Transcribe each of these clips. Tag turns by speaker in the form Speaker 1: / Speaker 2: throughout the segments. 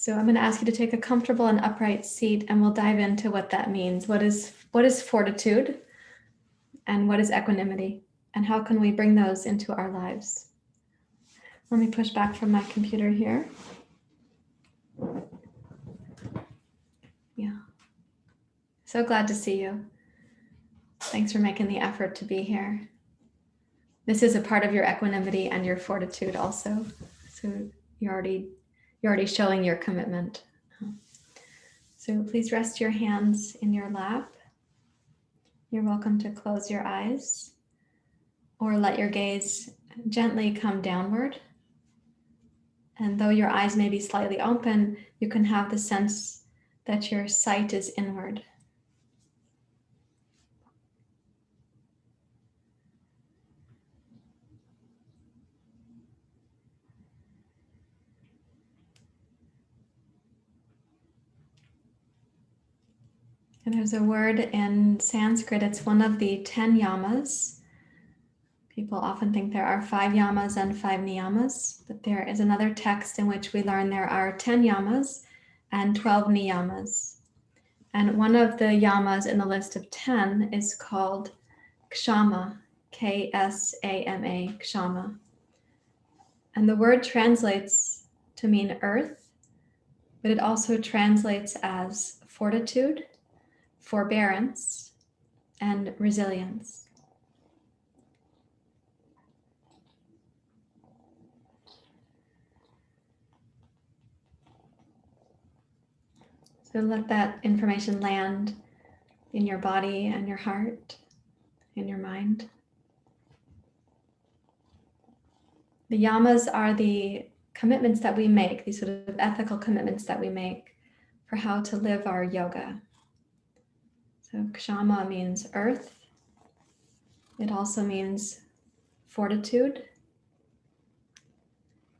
Speaker 1: So I'm going to ask you to take a comfortable and upright seat, and we'll dive into what that means. What is fortitude, and what is equanimity, and how can we bring those into our lives? Let me push back from my computer here. Yeah. So glad to see you. Thanks for making the effort to be here. This is a part of your equanimity and your fortitude also. So you're already showing your commitment. So please rest your hands in your lap. You're welcome to close your eyes or let your gaze gently come downward. And though your eyes may be slightly open, you can have the sense that your sight is inward. And there's a word in Sanskrit, it's one of the 10 yamas. People often think there are 5 yamas and 5 niyamas, but there is another text in which we learn there are 10 yamas and 12 niyamas. And one of the yamas in the list of 10 is called Ksama, K-S-A-M-A, Ksama. And the word translates to mean earth, but it also translates as fortitude, forbearance, and resilience. So let that information land in your body and your heart, in your mind. The yamas are the commitments that we make, these sort of ethical commitments that we make for how to live our yoga. So Ksama means earth. It also means fortitude,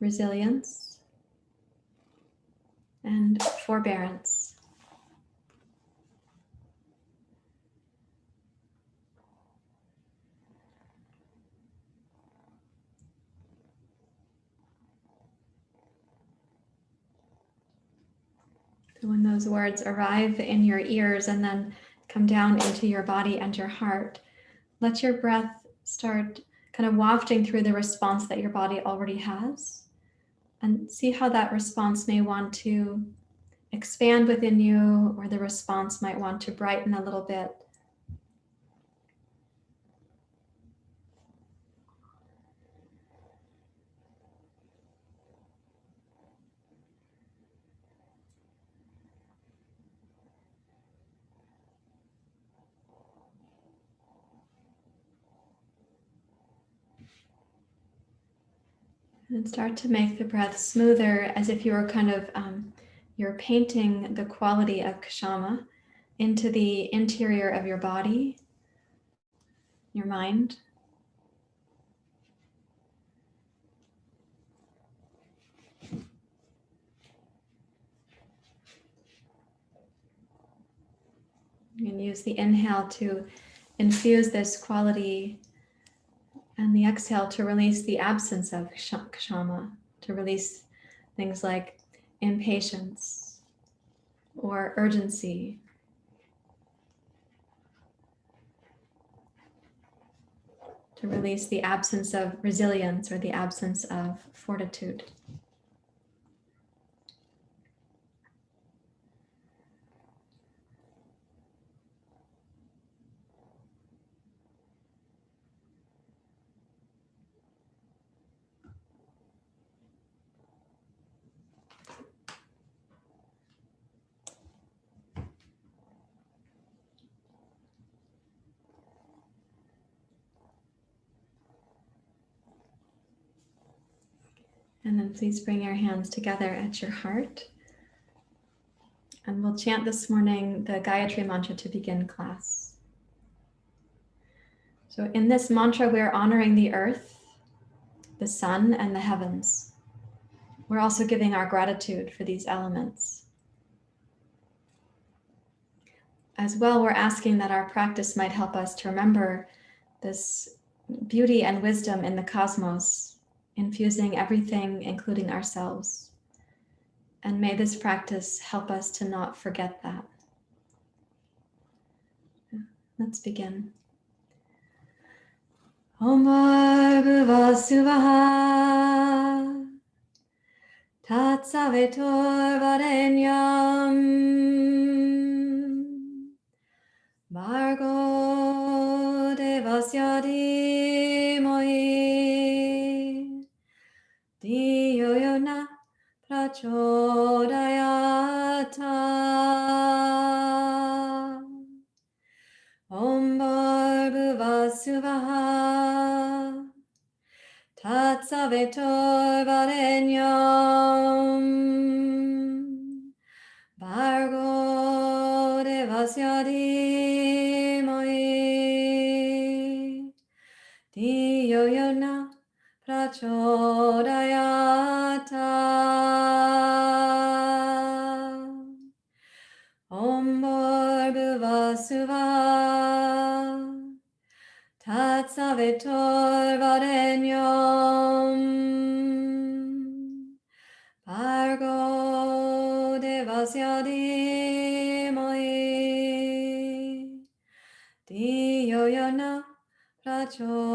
Speaker 1: resilience, and forbearance. So when those words arrive in your ears and then come down into your body and your heart, let your breath start kind of wafting through the response that your body already has, and see how that response may want to expand within you, or the response might want to brighten a little bit. And start to make the breath smoother, as if you were kind of, you're painting the quality of Ksama into the interior of your body, your mind. You can use the inhale to infuse this quality, and the exhale to release the absence of Ksama, to release things like impatience or urgency. To release the absence of resilience or the absence of fortitude. And then please bring your hands together at your heart. And we'll chant this morning the Gayatri Mantra to begin class. So in this mantra, we're honoring the earth, the sun, and the heavens. We're also giving our gratitude for these elements. As well, we're asking that our practice might help us to remember this beauty and wisdom in the cosmos, infusing everything, including ourselves. And may this practice help us to not forget that. Let's begin. Om Bhurva Suvah Tat Savitur Varenyam Bhargo Devasya Dhimoi Dhiyo Yona Prachodayata. Om Bhurva Suvah Tat Savitur Varenyam Bhargo Devasya Dhimoi Dhiyo Yona Prachodayata. Om Bhurva Suvah Tat Savitur Varenyam Bhargo Devasya Dhimoi Dhiyo Yona Prachodayata.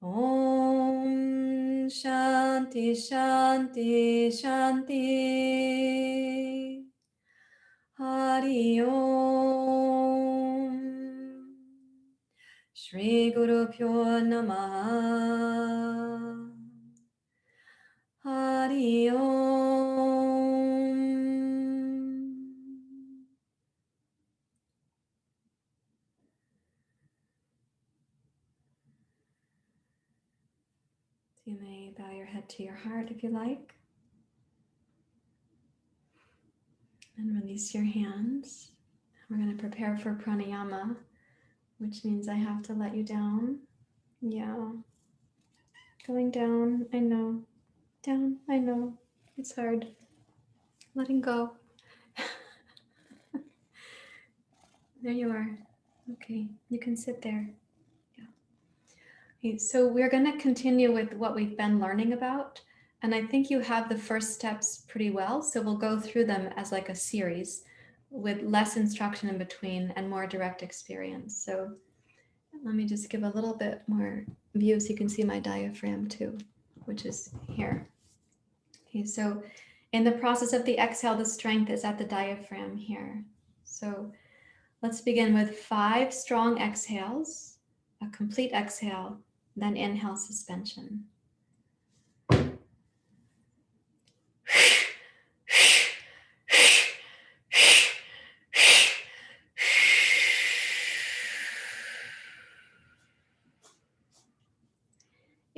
Speaker 1: Om Shanti Shanti Shanti. Hari Om. Shri Guru Pyo Namaha. Hari Om. You may bow your head to your heart if you like. And release your hands. We're going to prepare for pranayama, which means I have to let you down. Yeah. Going down, I know. Down, I know. It's hard. Letting go. There you are. Okay, you can sit there. Yeah. Okay, so we're going to continue with what we've been learning about. And I think you have the first steps pretty well. So we'll go through them as like a series with less instruction in between and more direct experience. So let me just give a little bit more view so you can see my diaphragm too, which is here. Okay, so in the process of the exhale, the strength is at the diaphragm here. So let's begin with 5 strong exhales, a complete exhale, then inhale suspension.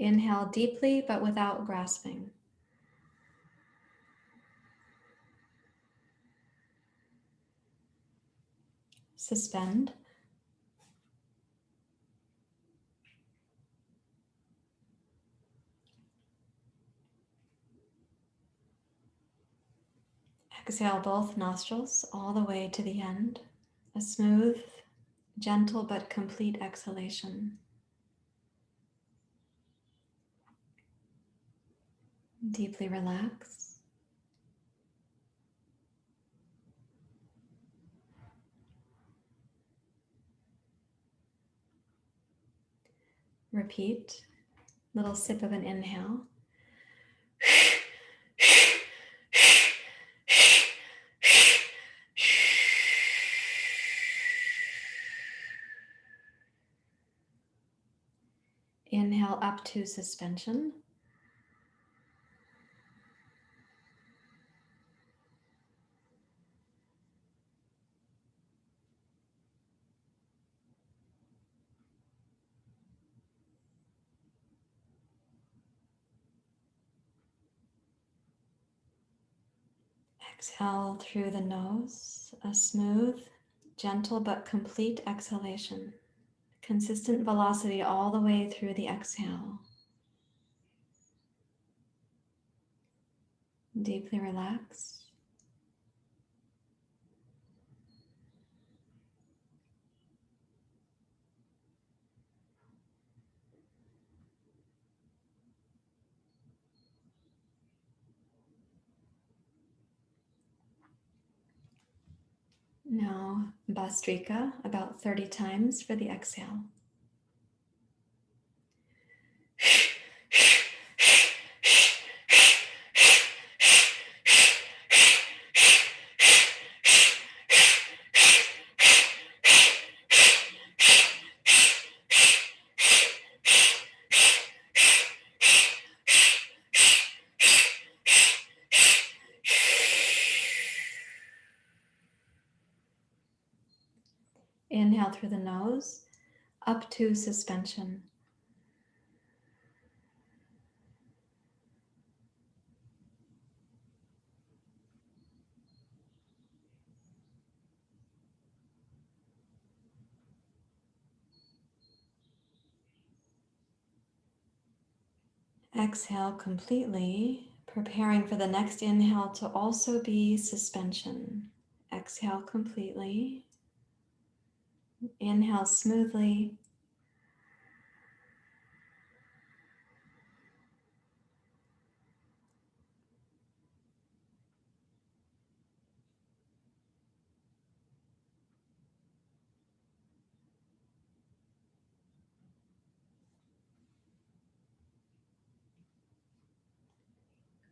Speaker 1: Inhale deeply, but without grasping. Suspend. Exhale both nostrils all the way to the end. A smooth, gentle, but complete exhalation. Deeply relax. Repeat. Little sip of an inhale. Inhale up to suspension. Exhale through the nose, a smooth, gentle but complete exhalation. Consistent velocity all the way through the exhale. Deeply relax. Now, Bhastrika, about 30 times for the exhale. Inhale through the nose, up to suspension. Exhale completely, preparing for the next inhale to also be suspension. Exhale completely. Inhale smoothly.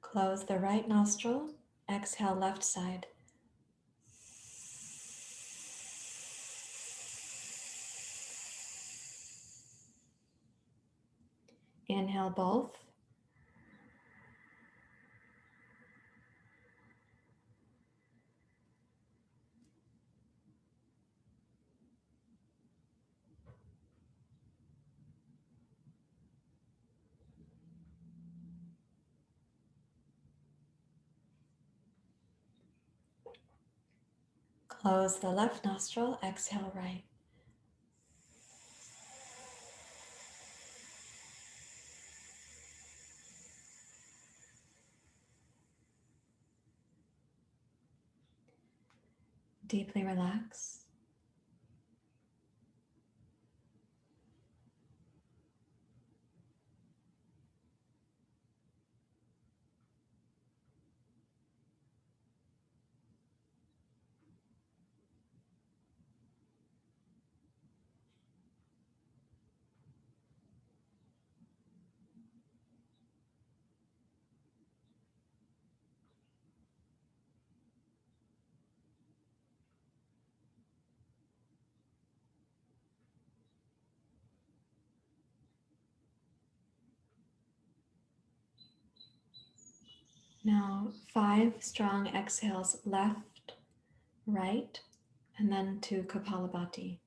Speaker 1: Close the right nostril. Exhale left side. Inhale both. Close the left nostril. Exhale right. Deeply relax. Now 5 strong exhales left, right, and then to Kapalabhati.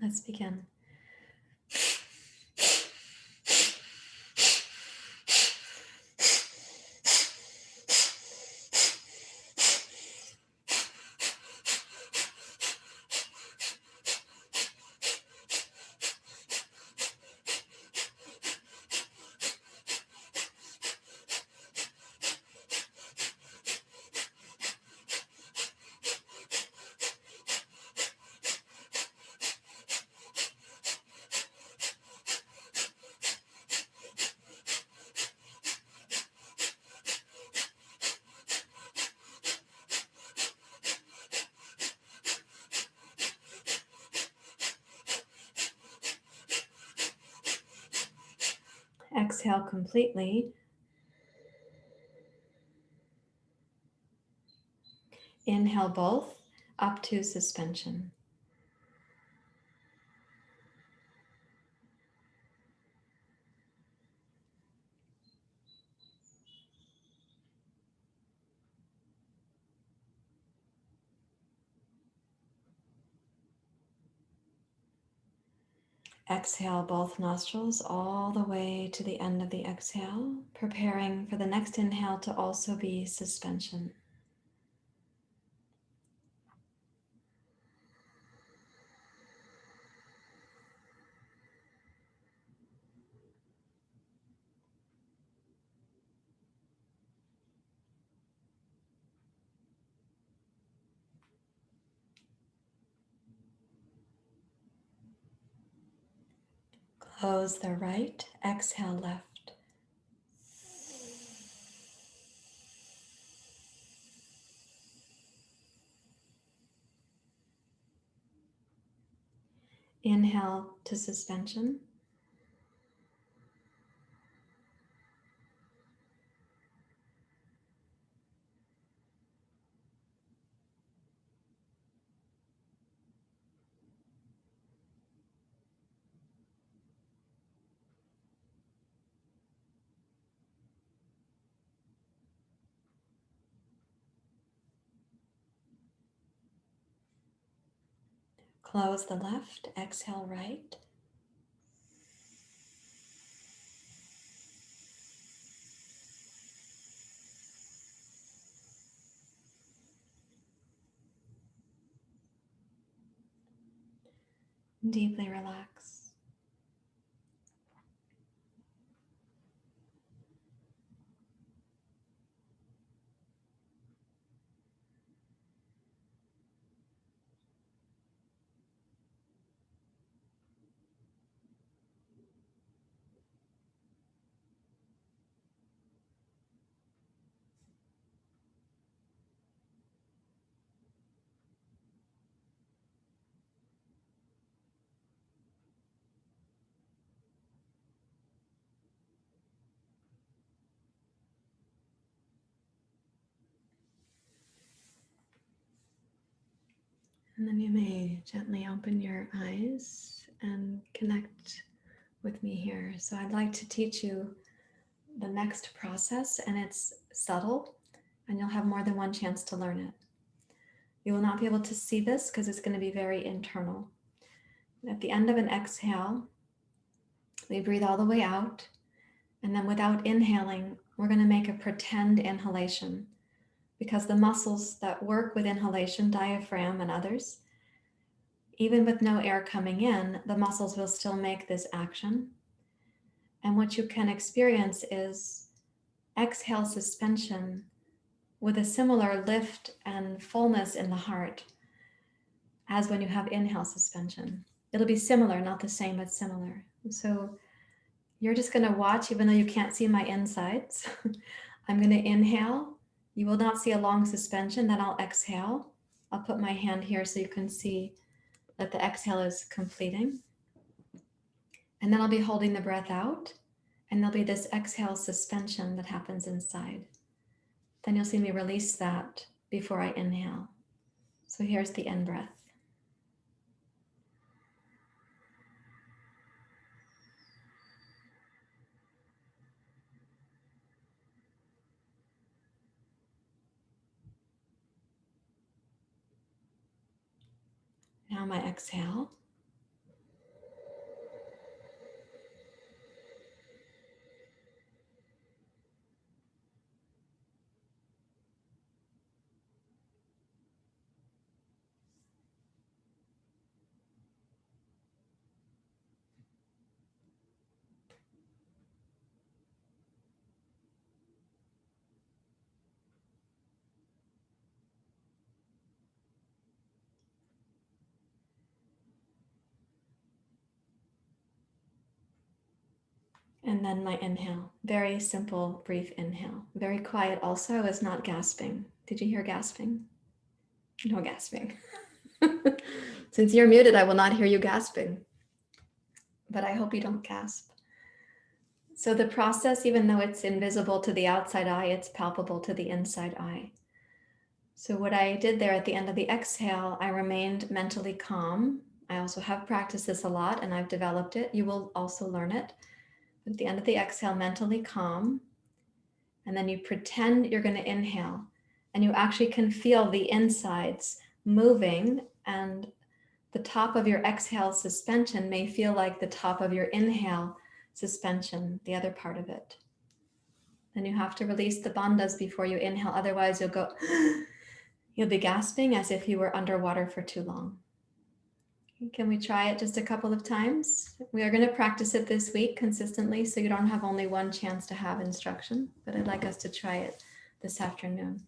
Speaker 1: Let's begin. Exhale completely. Inhale both, up to suspension. Exhale both nostrils all the way to the end of the exhale, preparing for the next inhale to also be suspension. Close the right, exhale left. Inhale to suspension. Close the left, exhale right. Deeply relax. And then you may gently open your eyes and connect with me here. So I'd like to teach you the next process, and it's subtle, and you'll have more than one chance to learn it. You will not be able to see this because it's going to be very internal. At the end of an exhale, we breathe all the way out, and then without inhaling, we're going to make a pretend inhalation, because the muscles that work with inhalation, diaphragm and others, even with no air coming in, the muscles will still make this action. And what you can experience is exhale suspension with a similar lift and fullness in the heart as when you have inhale suspension. It'll be similar, not the same, but similar. So you're just going to watch, even though you can't see my insides. I'm going to inhale. You will not see a long suspension. Then I'll exhale. I'll put my hand here so you can see that the exhale is completing. And then I'll be holding the breath out, and there'll be this exhale suspension that happens inside. Then you'll see me release that before I inhale. So here's the in breath. Now my exhale. And then my inhale. Very simple, brief inhale. Very quiet also. I was not gasping. Did you hear gasping? No gasping. Since you're muted, I will not hear you gasping. But I hope you don't gasp. So the process, even though it's invisible to the outside eye, it's palpable to the inside eye. So what I did there at the end of the exhale, I remained mentally calm. I also have practiced this a lot, and I've developed it. You will also learn it. At the end of the exhale, mentally calm. And then you pretend you're going to inhale. And you actually can feel the insides moving, and the top of your exhale suspension may feel like the top of your inhale suspension, the other part of it. Then you have to release the bandhas before you inhale. Otherwise, you'll go, you'll be gasping as if you were underwater for too long. Can we try it just a couple of times? We are going to practice it this week consistently, so you don't have only one chance to have instruction, but I'd like us to try it this afternoon.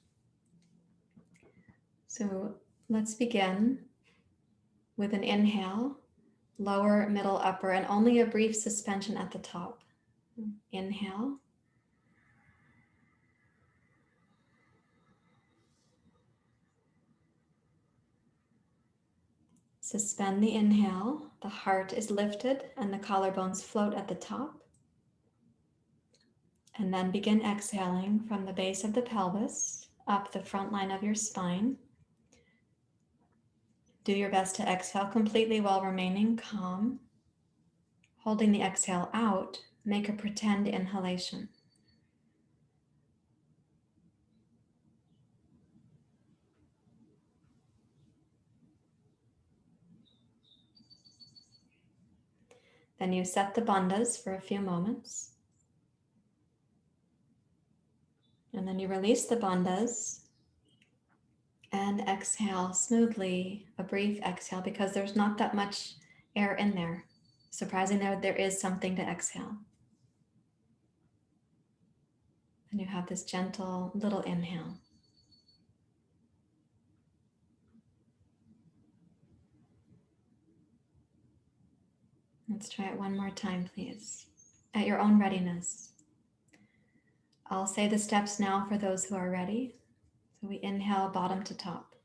Speaker 1: So let's begin with an inhale, lower, middle, upper, and only a brief suspension at the top. Inhale. Suspend the inhale. The heart is lifted and the collarbones float at the top. And then begin exhaling from the base of the pelvis up the front line of your spine. Do your best to exhale completely while remaining calm. Holding the exhale out, make a pretend inhalation. Then you set the bandhas for a few moments. And then you release the bandhas and exhale smoothly, a brief exhale, because there's not that much air in there. Surprisingly, there is something to exhale. And you have this gentle little inhale. Let's try it one more time, please, at your own readiness. I'll say the steps now for those who are ready. So we inhale bottom to top.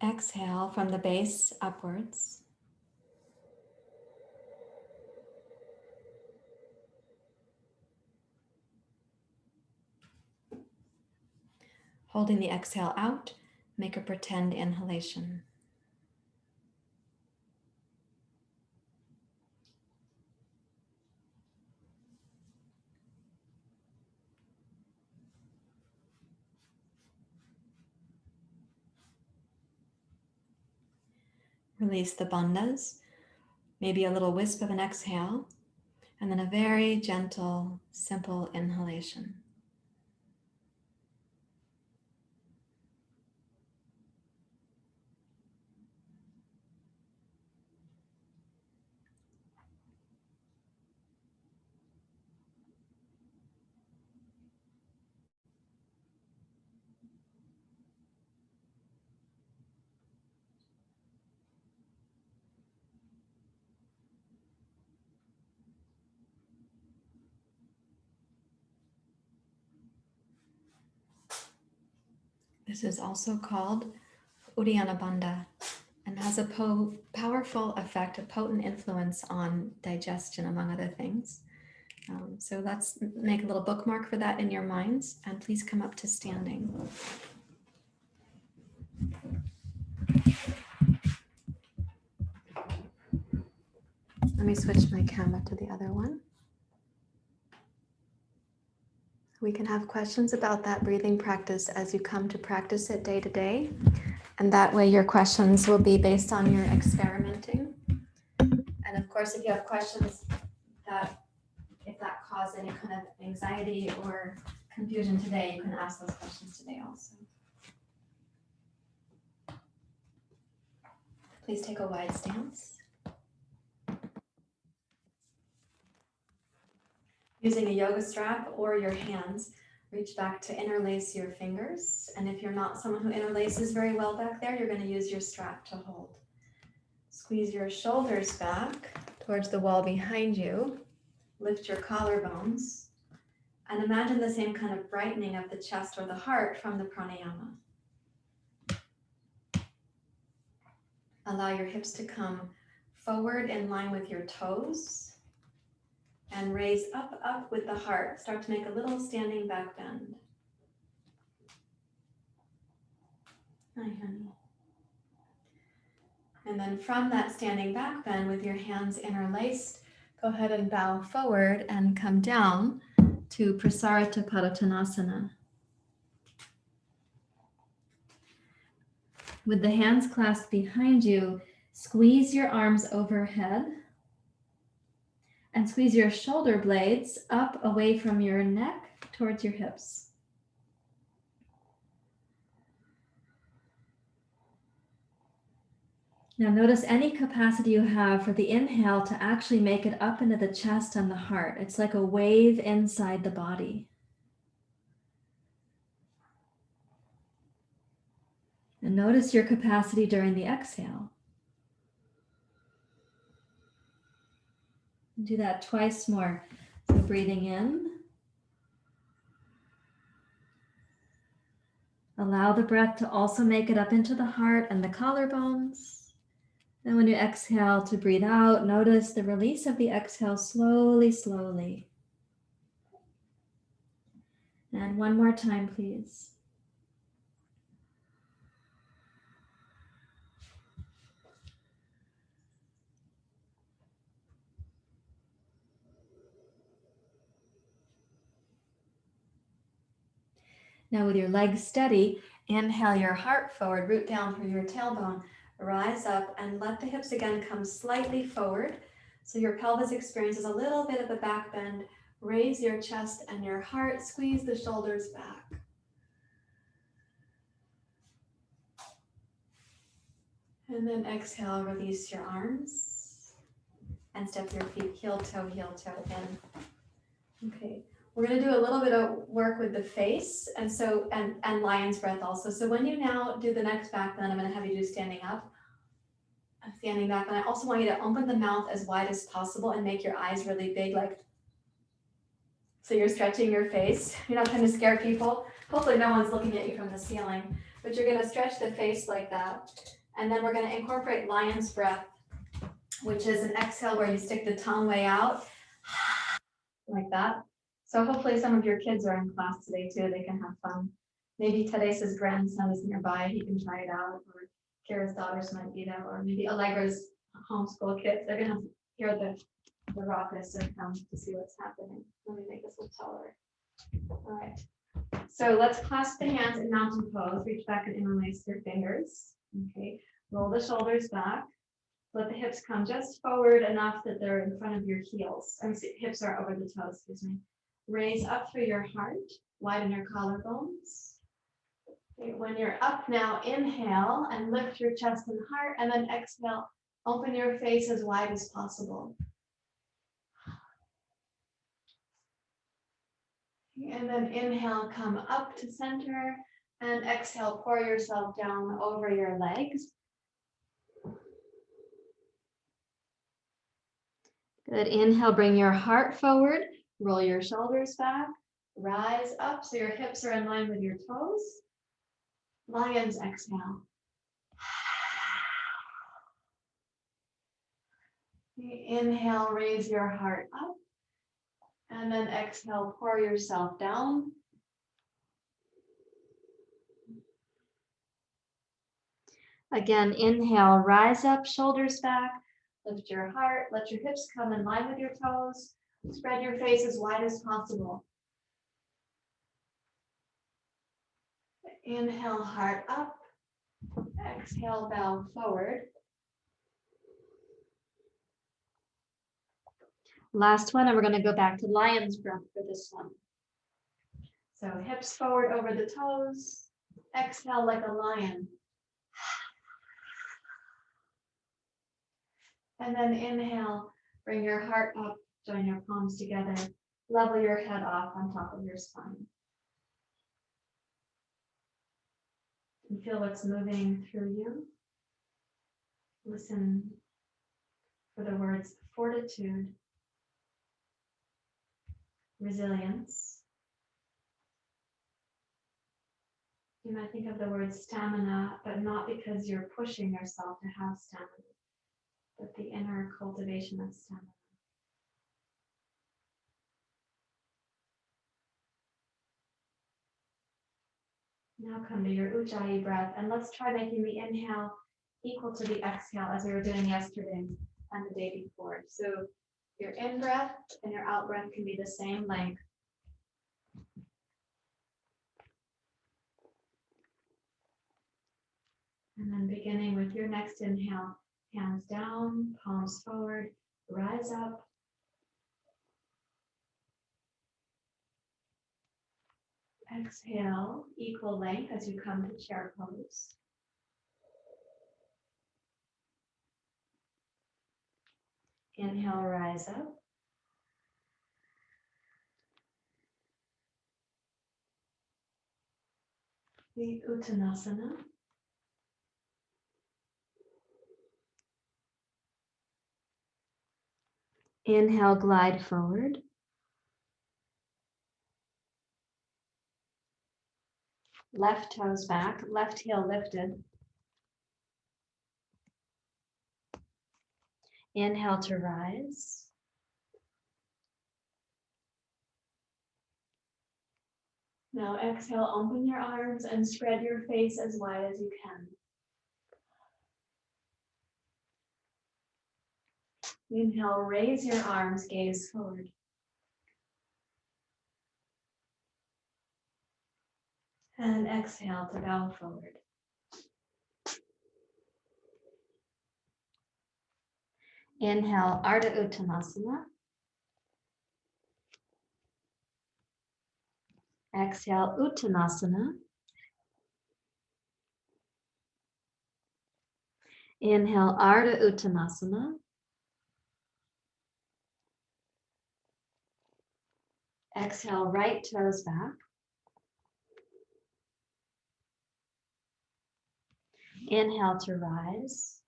Speaker 1: Exhale from the base upwards. Holding the exhale out, make a pretend inhalation. Release the bandhas, maybe a little wisp of an exhale, and then a very gentle, simple inhalation. This is also called uddiyana bandha and has a powerful effect, a potent influence on digestion, among other things. So let's make a little bookmark for that in your minds, and please come up to standing. Let me switch my camera to the other one. We can have questions about that breathing practice as you come to practice it day to day. And that way your questions will be based on your experimenting. And of course, if you have questions if that caused any kind of anxiety or confusion today, you can ask those questions today also. Please take a wide stance. Using a yoga strap or your hands, reach back to interlace your fingers. And if you're not someone who interlaces very well back there, you're going to use your strap to hold. Squeeze your shoulders back towards the wall behind you. Lift your collarbones. And imagine the same kind of brightening of the chest or the heart from the pranayama. Allow your hips to come forward in line with your toes. And raise up with the heart. Start to make a little standing back bend. Hi, honey. And then from that standing back bend with your hands interlaced, go ahead and bow forward and come down to Prasara to Paratanasana. With the hands clasped behind you, squeeze your arms overhead. And squeeze your shoulder blades up away from your neck towards your hips. Now notice any capacity you have for the inhale to actually make it up into the chest and the heart. It's like a wave inside the body. And notice your capacity during the exhale. Do that twice more. So breathing in. Allow the breath to also make it up into the heart and the collarbones. And when you exhale to breathe out, notice the release of the exhale slowly, slowly. And one more time, please. Now with your legs steady, inhale your heart forward, root down through your tailbone, rise up and let the hips again come slightly forward. So your pelvis experiences a little bit of a back bend. Raise your chest and your heart, squeeze the shoulders back. And then exhale, release your arms and step your feet heel toe in. Okay. We're going to do a little bit of work with the face and lion's breath also. So when you now do the next back bend, I'm going to have you do standing up, standing back. And I also want you to open the mouth as wide as possible and make your eyes really big, like, so you're stretching your face. You're not trying to scare people. Hopefully no one's looking at you from the ceiling, but you're going to stretch the face like that. And then we're going to incorporate lion's breath, which is an exhale where you stick the tongue way out, like that. So hopefully some of your kids are in class today too. They can have fun. Maybe Teresa's grandson is nearby. He can try it out. Or Kara's daughters might be there. Or maybe Allegra's homeschool kids. They're going to hear the raucous and come to see what's happening. Let me make this a little taller. All right. So let's clasp the hands in mountain pose. Reach back and interlace your fingers. Okay. Roll the shoulders back. Let the hips come just forward enough that they're in front of your heels. Hips are over the toes, excuse me. Raise up through your heart, widen your collarbones. Okay, when you're up now, inhale and lift your chest and heart, and then exhale, open your face as wide as possible. And then inhale, come up to center, and exhale, pour yourself down over your legs. Good. Inhale, bring your heart forward, roll your shoulders back, rise up so your hips are in line with your toes. Lion's exhale. Inhale, raise your heart up, and then exhale, pour yourself down. Again, inhale, rise up, shoulders back, lift your heart, let your hips come in line with your toes, spread your face as wide as possible. Inhale, heart up, exhale, bow forward. Last one, and we're going to go back to lion's breath for this one. So hips forward over the toes, exhale like a lion. And then inhale, bring your heart up, join your palms together, level your head off on top of your spine. And feel what's moving through you. Listen for the words fortitude, resilience. You might think of the word stamina, but not because you're pushing yourself to have stamina, but the inner cultivation of stamina. Now come to your Ujjayi breath, and let's try making the inhale equal to the exhale as we were doing yesterday and the day before. So your in-breath and your out-breath can be the same length. And then beginning with your next inhale, hands down, palms forward, rise up. Exhale, equal length as you come to chair pose. Inhale, rise up. The Uttanasana. Inhale, glide forward. Left toes back, left heel lifted. Inhale to rise. Now exhale, open your arms and spread your face as wide as you can. Inhale, raise your arms, gaze forward. And exhale to bow forward. Inhale, Ardha Uttanasana. Exhale, Uttanasana. Inhale, Ardha Uttanasana. Exhale, right toes back. Inhale to rise.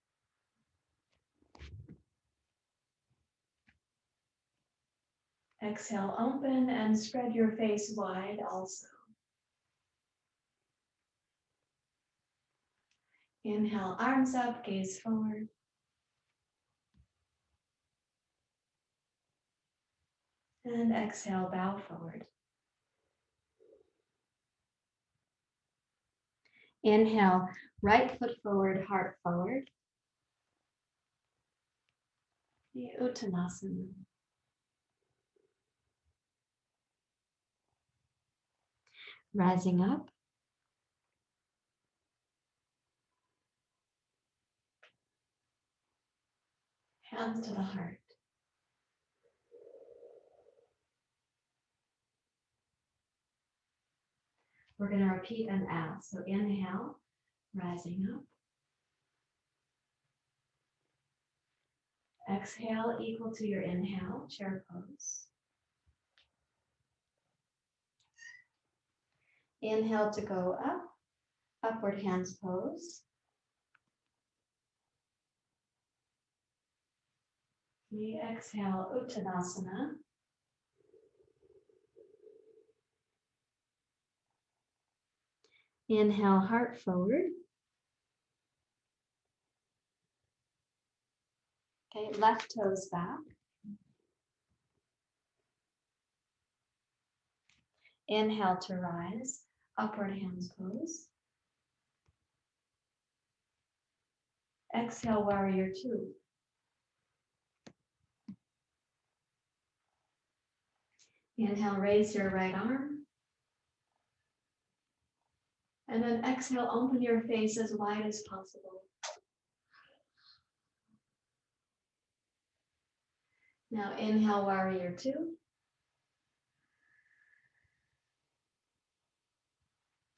Speaker 1: Exhale, open and spread your face wide also. Inhale, arms up, gaze forward. And exhale, bow forward. Inhale, right foot forward, heart forward. The Uttanasana. Rising up. Hands to the heart. We're going to repeat and add. So inhale, rising up. Exhale, equal to your inhale, chair pose. Inhale to go up, upward hands pose. We exhale, Uttanasana. Inhale, heart forward. Okay, left toes back. Inhale to rise, upward hands pose. Exhale, warrior two. Inhale, raise your right arm. And then exhale, open your face as wide as possible. Now inhale, warrior two.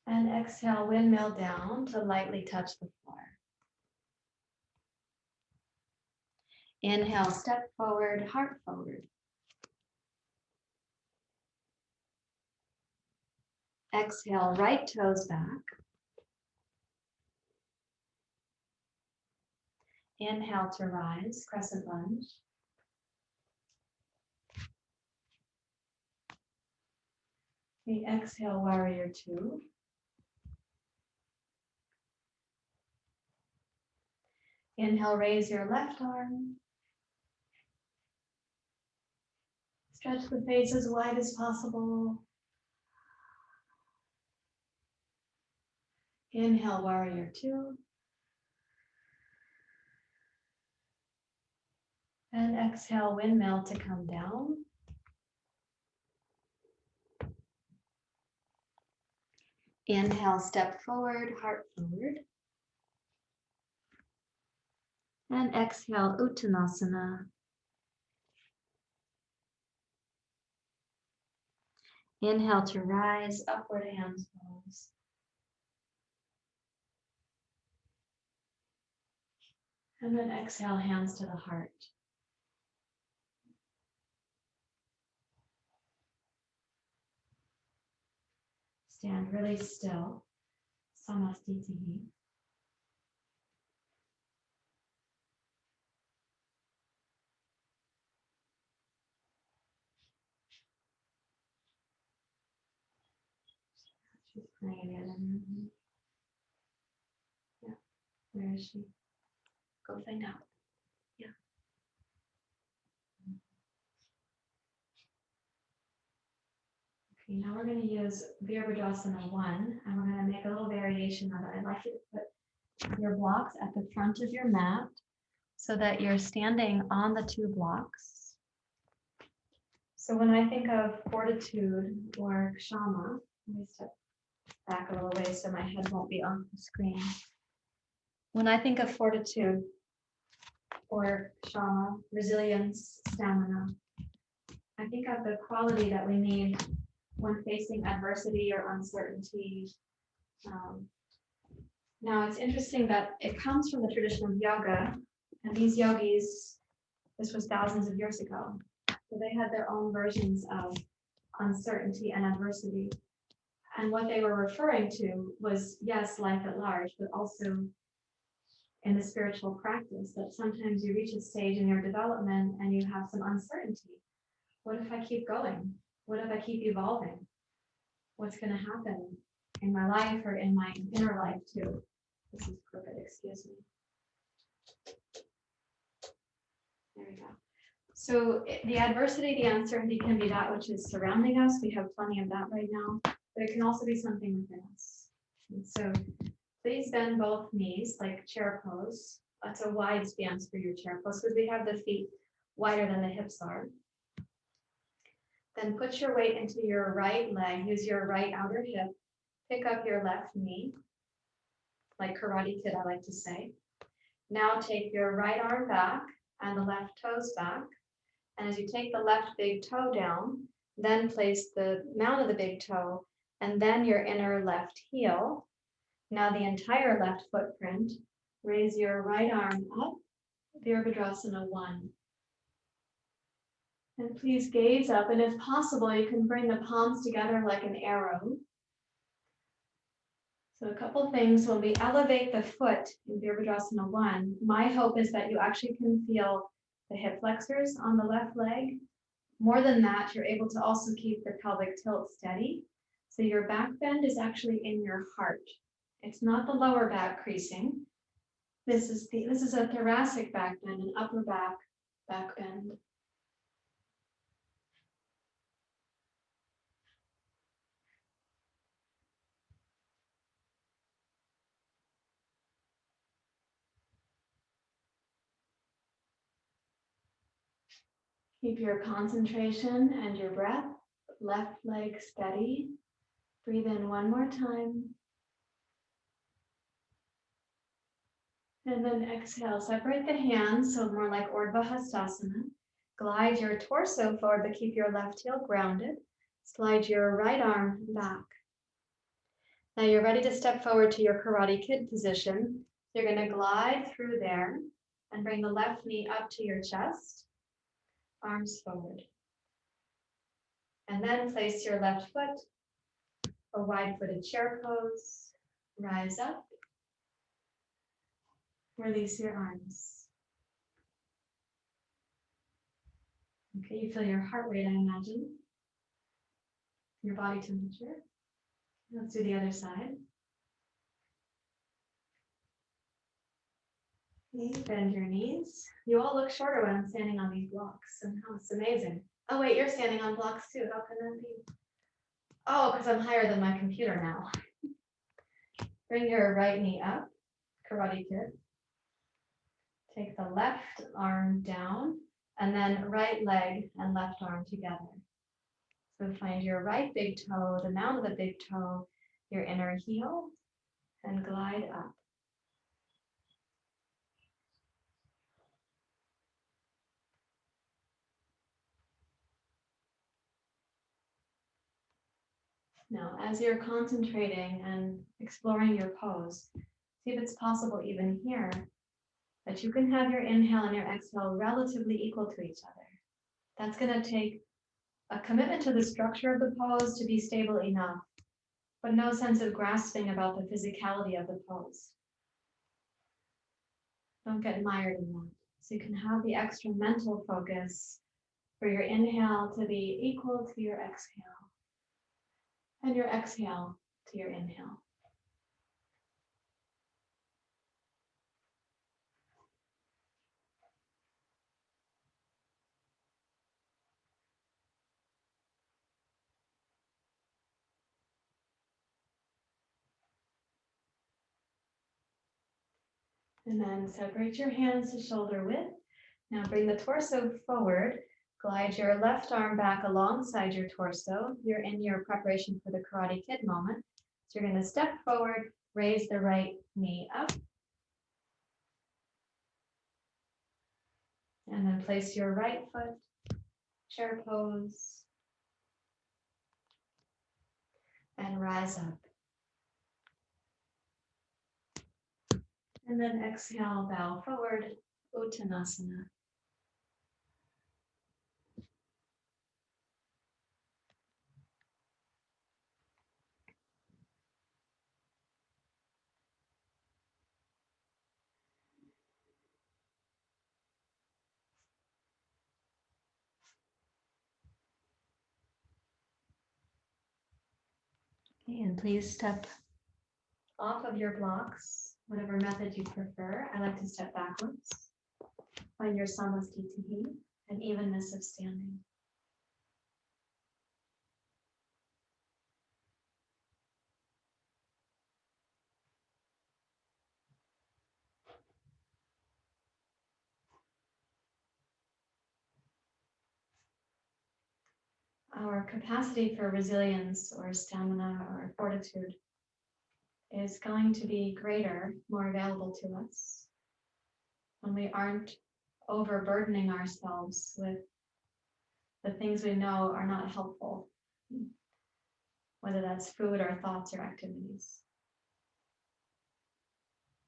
Speaker 1: And exhale, windmill down to lightly touch the floor. Inhale, step forward, heart forward. Exhale, right toes back. Inhale to rise, crescent lunge. We exhale, warrior two. Inhale, raise your left arm. Stretch the face as wide as possible. Inhale, warrior two. And exhale, windmill to come down. Inhale, step forward, heart forward. And exhale, Uttanasana. Inhale to rise, upward hands pose. And then exhale, hands to the heart. Stand really still. Samastitihi. She's playing it. Yeah. Where is she? Go find out. Yeah. Okay, now we're going to use Virabhadrasana 1, and we're going to make a little variation of it. I'd like you to put your blocks at the front of your mat so that you're standing on the 2 blocks. So when I think of Fortitude or Ksama, let me step back a little way so my head won't be on the screen. When I think of Fortitude or Ksama, resilience, stamina, I think of the quality that we need when facing adversity or uncertainty. Now it's interesting that it comes from the tradition of yoga, and these yogis, this was thousands of years ago, so they had their own versions of uncertainty and adversity. And what they were referring to was, yes, life at large, but also in the spiritual practice, that sometimes you reach a stage in your development and you have some uncertainty. What if I keep going? What if I keep evolving? What's going to happen in my life or in my inner life too? This is crooked, excuse me. There we go. So the adversity, the uncertainty can be that which is surrounding us. We have plenty of that right now, but it can also be something within us. And so please bend both knees like chair pose. That's a wide stance for your chair pose because we have the feet wider than the hips are. Then put your weight into your right leg. Use your right outer hip. Pick up your left knee, like Karate Kid, I like to say. Now take your right arm back and the left toes back. And as you take the left big toe down, then place the mount of the big toe and then your inner left heel. Now the entire left footprint. Raise your right arm up, Virabhadrasana 1. And please gaze up, and if possible, you can bring the palms together like an arrow. So a couple things, when we elevate the foot in Virabhadrasana 1, my hope is that you actually can feel the hip flexors on the left leg. More than that, you're able to also keep the pelvic tilt steady. So your back bend is actually in your heart. It's not the lower back creasing. This is a thoracic back bend, an upper back bend. Keep your concentration and your breath. Left leg steady. Breathe in one more time. And then exhale. Separate the hands, so more like Urdhva Hastasana. Glide your torso forward, but keep your left heel grounded. Slide your right arm back. Now you're ready to step forward to your Karate Kid position. You're going to glide through there and bring the left knee up to your chest. Arms forward. And then place your left foot, a wide-footed chair pose. Rise up. Release your arms. Okay, you feel your heart rate, I imagine. Your body temperature. Let's do the other side. Okay, bend your knees. You all look shorter when I'm standing on these blocks. Somehow it's amazing. Oh wait, you're standing on blocks too. How can that be? Oh, because I'm higher than my computer now. Bring your right knee up, Karate Kid. Take the left arm down, and then right leg and left arm together. So find your right big toe, the mount of the big toe, your inner heel, and glide up. Now, as you're concentrating and exploring your pose, see if it's possible even here that you can have your inhale and your exhale relatively equal to each other. That's going to take a commitment to the structure of the pose to be stable enough, but no sense of grasping about the physicality of the pose. Don't get mired in that. So you can have the extra mental focus for your inhale to be equal to your exhale, and your exhale to your inhale. And then separate your hands to shoulder width. Now bring the torso forward. Glide your left arm back alongside your torso. You're in your preparation for the Karate Kid moment. So you're going to step forward, raise the right knee up. And then place your right foot, chair pose, and rise up. And then exhale, bow forward, Uttanasana. Okay, and please step off of your blocks, whatever method you prefer. I like to step backwards. Find your samasthiti, an evenness of standing. Our capacity for resilience or stamina or fortitude is going to be greater, more available to us when we aren't overburdening ourselves with the things we know are not helpful, whether that's food or thoughts or activities.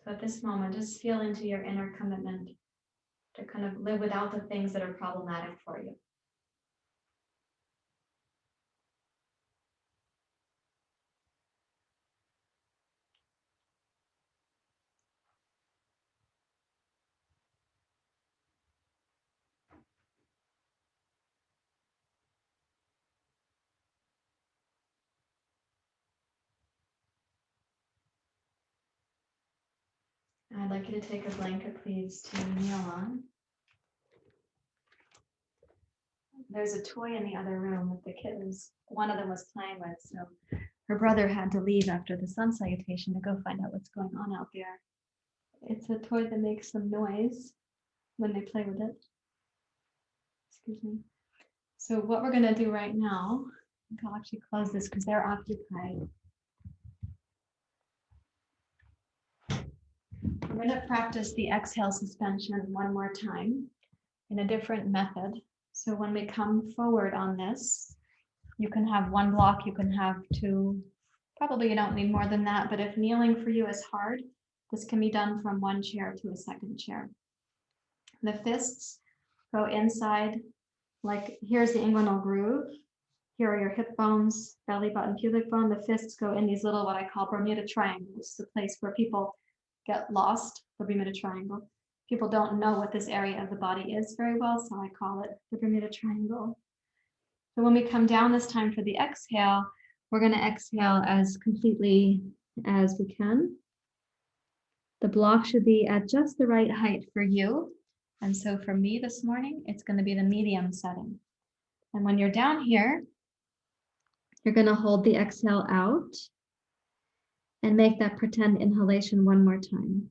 Speaker 1: So at this moment, just feel into your inner commitment to kind of live without the things that are problematic for you. I'd like you to take a blanket, please, to kneel on. There's a toy in the other room that the kittens, one of them was playing with, so her brother had to leave after the sun salutation to go find out what's going on out there. It's a toy that makes some noise when they play with it. Excuse me. So what we're going to do right now, I'll actually close this because they're occupied. We're going to practice the exhale suspension one more time in a different method. So when we come forward on this, you can have one block, you can have two. Probably you don't need more than that, but if kneeling for you is hard, this can be done from one chair to a second chair. The fists go inside, like here's the inguinal groove. Here are your hip bones, belly button, pubic bone. The fists go in these little, what I call Bermuda triangles, the place where people get lost, the Bermuda Triangle. People don't know what this area of the body is very well, so I call it the Bermuda Triangle. So when we come down this time for the exhale, we're going to exhale as completely as we can. The block should be at just the right height for you. And so for me this morning, it's going to be the medium setting. And when you're down here, you're going to hold the exhale out and make that pretend inhalation one more time.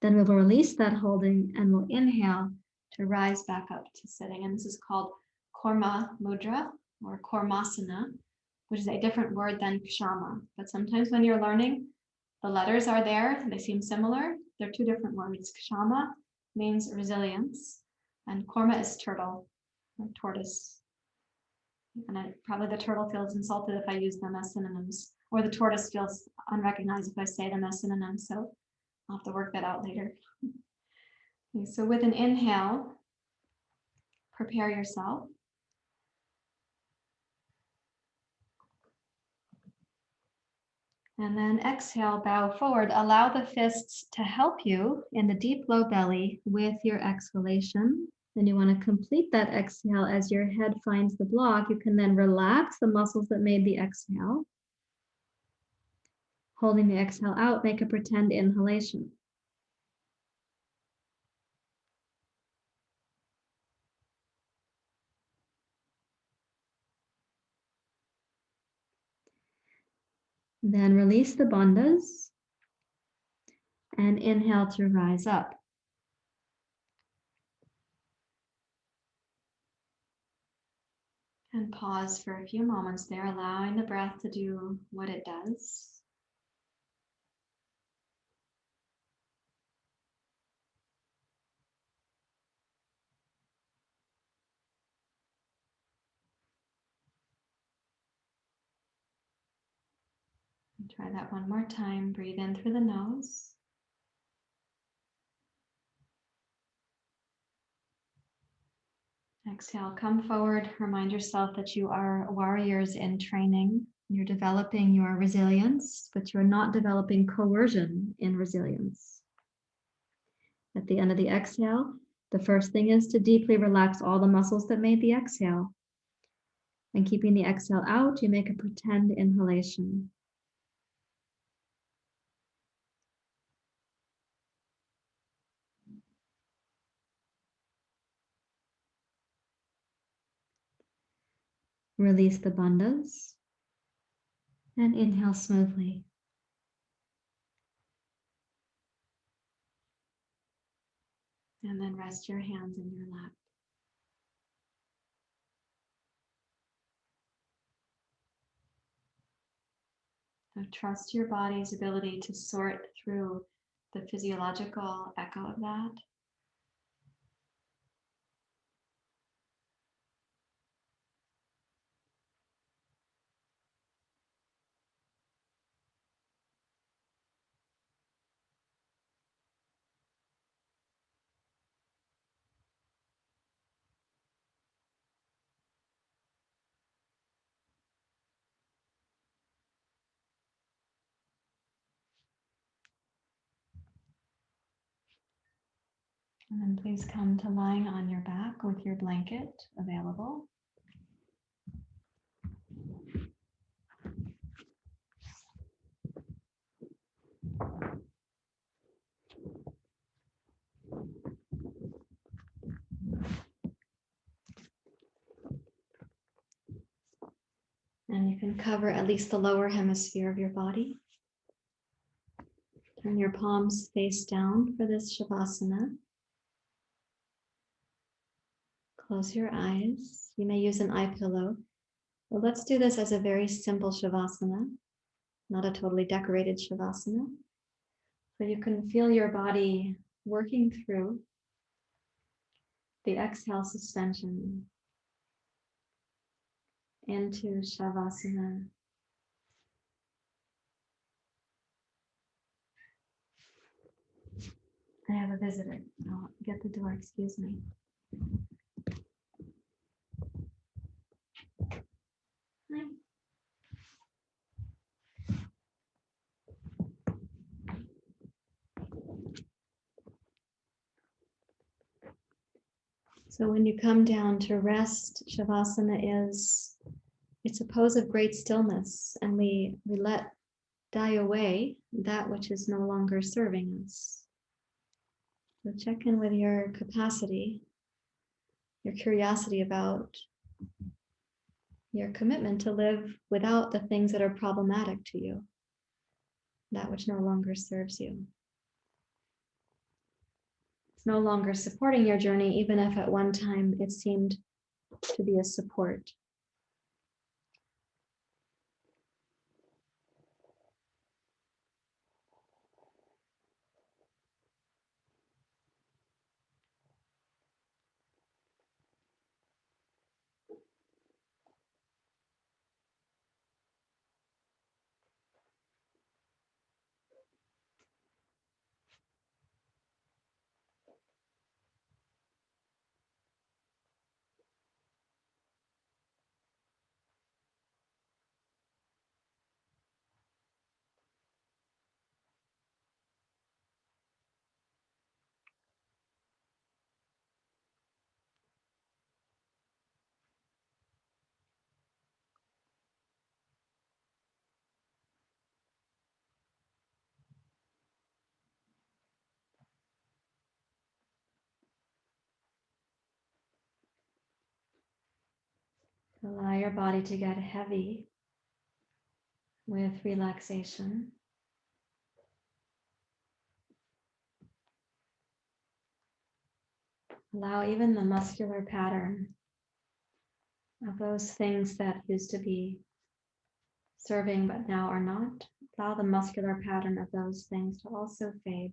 Speaker 1: Then we will release that holding and we'll inhale to rise back up to sitting. And this is called Korma Mudra or Kormasana, which is a different word than Ksama. But sometimes when you're learning, the letters are there, they seem similar. They're two different words. Ksama means resilience, and Korma is turtle or tortoise. And probably the turtle feels insulted if I use them as synonyms, or the tortoise feels unrecognized if I say them as synonyms. So I'll have to work that out later. Okay, so with an inhale, prepare yourself. And then exhale, bow forward. Allow the fists to help you in the deep low belly with your exhalation. Then you want to complete that exhale as your head finds the block. You can then relax the muscles that made the exhale. Holding the exhale out, make a pretend inhalation. Then release the bandhas and inhale to rise up. And pause for a few moments there, allowing the breath to do what it does. And try that one more time. Breathe in through the nose. Exhale, come forward. Remind yourself that you are warriors in training. You're developing your resilience, but you're not developing coercion in resilience. At the end of the exhale, the first thing is to deeply relax all the muscles that made the exhale. And keeping the exhale out, you make a pretend inhalation. Release the bandhas and inhale smoothly. And then rest your hands in your lap. So trust your body's ability to sort through the physiological echo of that. And then please come to lying on your back with your blanket available. And you can cover at least the lower hemisphere of your body. Turn your palms face down for this Shavasana. Close your eyes. You may use an eye pillow. But let's do this as a very simple Shavasana, not a totally decorated Shavasana. So you can feel your body working through the exhale suspension into Shavasana. I have a visitor. I'll get the door, excuse me. Hi. So when you come down to rest, Shavasana it's a pose of great stillness, and we let die away that which is no longer serving us. So check in with your capacity, your curiosity about your commitment to live without the things that are problematic to you, that which no longer serves you. It's no longer supporting your journey, even if at one time it seemed to be a support. Allow your body to get heavy with relaxation. Allow even the muscular pattern of those things that used to be serving but now are not. Allow the muscular pattern of those things to also fade.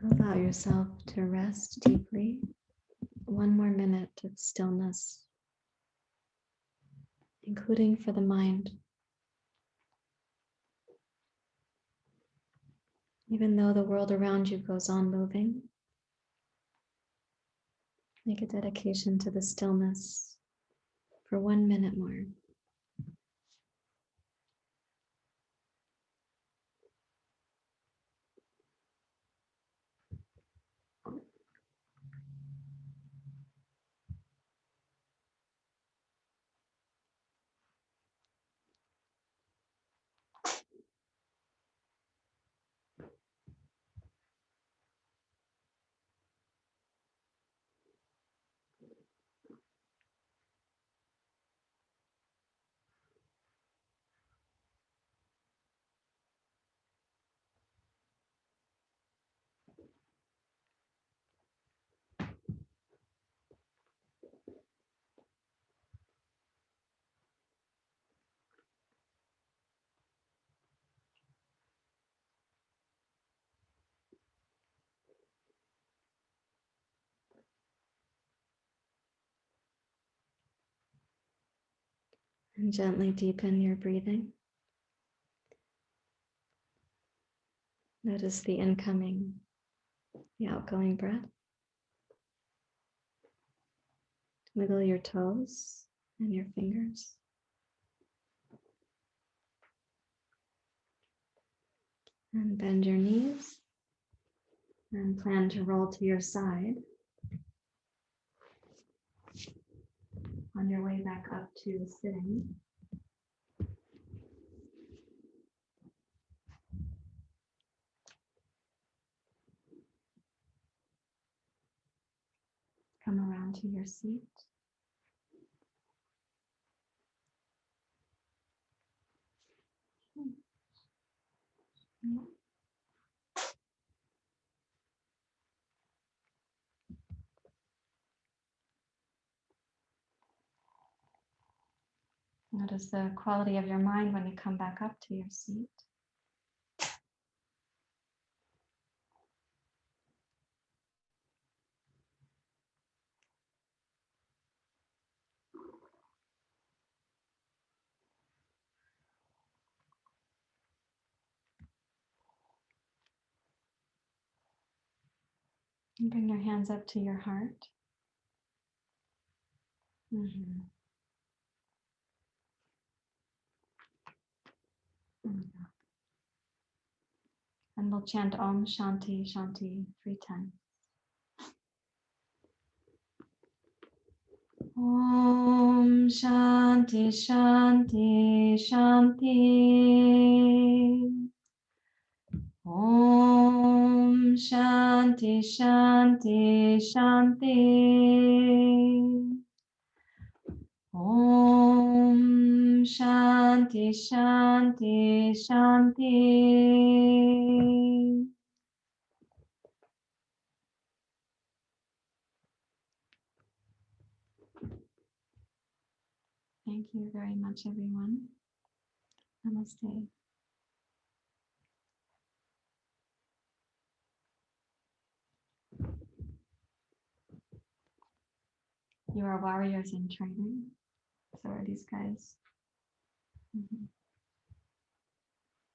Speaker 1: Allow yourself to rest deeply. One more minute of stillness, including for the mind. Even though the world around you goes on moving, make a dedication to the stillness for 1 minute more. And gently deepen your breathing. Notice the incoming, the outgoing breath. Wiggle your toes and your fingers. And bend your knees. And plan to roll to your side. On your way back up to sitting. Come around to your seat. Notice the quality of your mind when you come back up to your seat. And bring your hands up to your heart. Mm-hmm. And we'll chant Om Shanti Shanti 3 times. Om Shanti Shanti Shanti. Om Shanti Shanti Shanti. Om Shanti Shanti Shanti. Thank you very much, everyone. Namaste. You are warriors in training. So are these guys. Mm-hmm.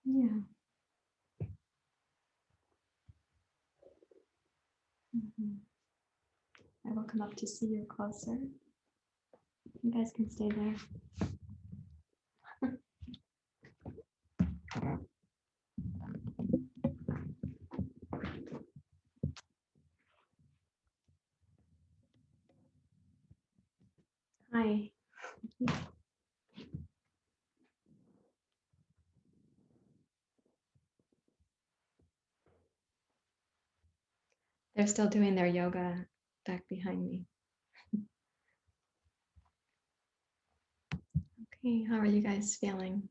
Speaker 1: Yeah. Mm-hmm. I will come up to see you closer. You guys can stay there. Hi. They're still doing their yoga back behind me. Okay, how are you guys feeling?